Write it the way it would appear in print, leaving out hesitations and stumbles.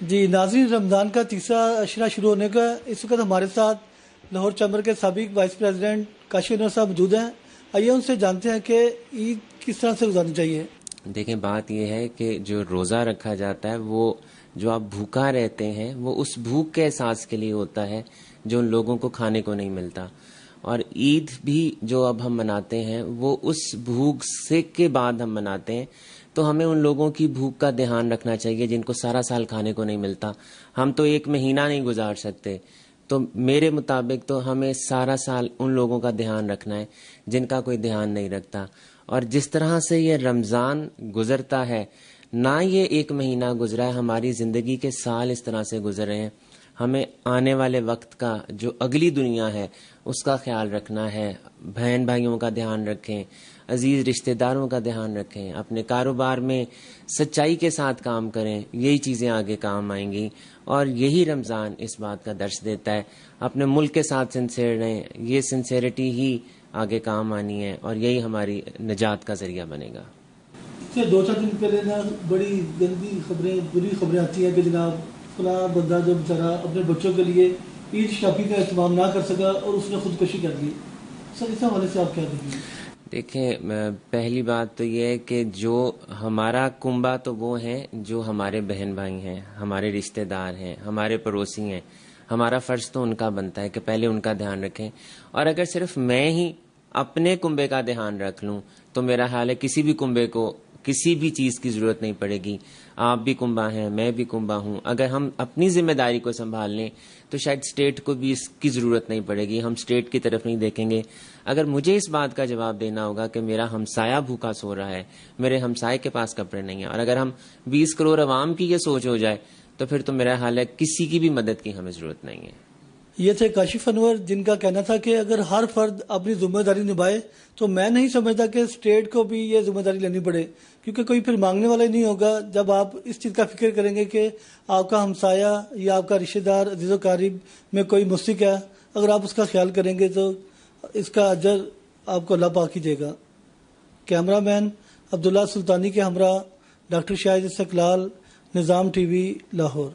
جی ناظرین، رمضان کا تیسرا اشرہ شروع ہونے کا اس وقت ہمارے ساتھ لاہور چیمبر کے سابق وائس پریزیڈنٹ کاشف انور صاحب موجود ہیں. آئیے ان سے جانتے ہیں کہ عید کس طرح سے گزارنی چاہیے. دیکھیں، بات یہ ہے کہ جو روزہ رکھا جاتا ہے وہ جو آپ بھوکا رہتے ہیں وہ اس بھوک کے احساس کے لیے ہوتا ہے جو ان لوگوں کو کھانے کو نہیں ملتا. اور عید بھی جو اب ہم مناتے ہیں وہ اس بھوک سے کے بعد ہم مناتے ہیں. تو ہمیں ان لوگوں کی بھوک کا دھیان رکھنا چاہیے جن کو سارا سال کھانے کو نہیں ملتا. ہم تو ایک مہینہ نہیں گزار سکتے، تو میرے مطابق تو ہمیں سارا سال ان لوگوں کا دھیان رکھنا ہے جن کا کوئی دھیان نہیں رکھتا. اور جس طرح سے یہ رمضان گزرتا ہے، نہ یہ ایک مہینہ گزرا ہے، ہماری زندگی کے سال اس طرح سے گزر رہے ہیں. ہمیں آنے والے وقت کا جو اگلی دنیا ہے اس کا خیال رکھنا ہے. بہن بھائیوں کا دھیان رکھیں، عزیز رشتہ داروں کا دھیان رکھیں، اپنے کاروبار میں سچائی کے ساتھ کام کریں. یہی چیزیں آگے کام آئیں گی، اور یہی رمضان اس بات کا درس دیتا ہے. اپنے ملک کے ساتھ سنسیئر رہیں، یہ سنسیئرٹی ہی آگے کام آنی ہے، اور یہی ہماری نجات کا ذریعہ بنے گا. دو چار دن پہلے نا بڑی گندی خبریں، بری خبریں آتی ہیں کہ جناب فلاں بندہ جو بیچارہ اپنے بچوں کے لیے عید شاپنگ کا اہتمام نہ کر سکا اور اس نے خودکشی کر لی. سر اس حوالے سے آپ کیا دیں گے؟ دیکھیں، پہلی بات تو یہ ہے کہ جو ہمارا کنبہ تو وہ ہیں جو ہمارے بہن بھائی ہیں، ہمارے رشتہ دار ہیں، ہمارے پڑوسی ہیں. ہمارا فرض تو ان کا بنتا ہے کہ پہلے ان کا دھیان رکھیں. اور اگر صرف میں ہی اپنے کنبے کا دھیان رکھ لوں تو میرا حال ہے کسی بھی کنبے کو کسی بھی چیز کی ضرورت نہیں پڑے گی. آپ بھی کنبہ ہیں، میں بھی کنبہ ہوں. اگر ہم اپنی ذمہ داری کو سنبھال لیں تو شاید اسٹیٹ کو بھی اس کی ضرورت نہیں پڑے گی. ہم اسٹیٹ کی طرف نہیں دیکھیں گے. اگر مجھے اس بات کا جواب دینا ہوگا کہ میرا ہمسایہ بھوکا سو رہا ہے، میرے ہمسائے کے پاس کپڑے نہیں ہیں، اور اگر ہم 20 کروڑ عوام کی یہ سوچ ہو جائے تو پھر تو میرا حال ہے کسی کی بھی مدد کی ہمیں ضرورت نہیں ہے. یہ تھے کاشف انور، جن کا کہنا تھا کہ اگر ہر فرد اپنی ذمہ داری نبھائے تو میں نہیں سمجھتا کہ اسٹیٹ کو بھی یہ ذمہ داری لینی پڑے، کیونکہ کوئی پھر مانگنے والا ہی نہیں ہوگا. جب آپ اس چیز کا فکر کریں گے کہ آپ کا ہمسایہ یا آپ کا رشتہ دار عزیز و قریب میں کوئی مستحق ہے، اگر آپ اس کا خیال کریں گے تو اس کا اجر آپ کو اللہ پاک ہی دے گا. کیمرہ مین عبداللہ سلطانی کے ہمراہ ڈاکٹر شاہد استقلال، نظام ٹی وی، لاہور.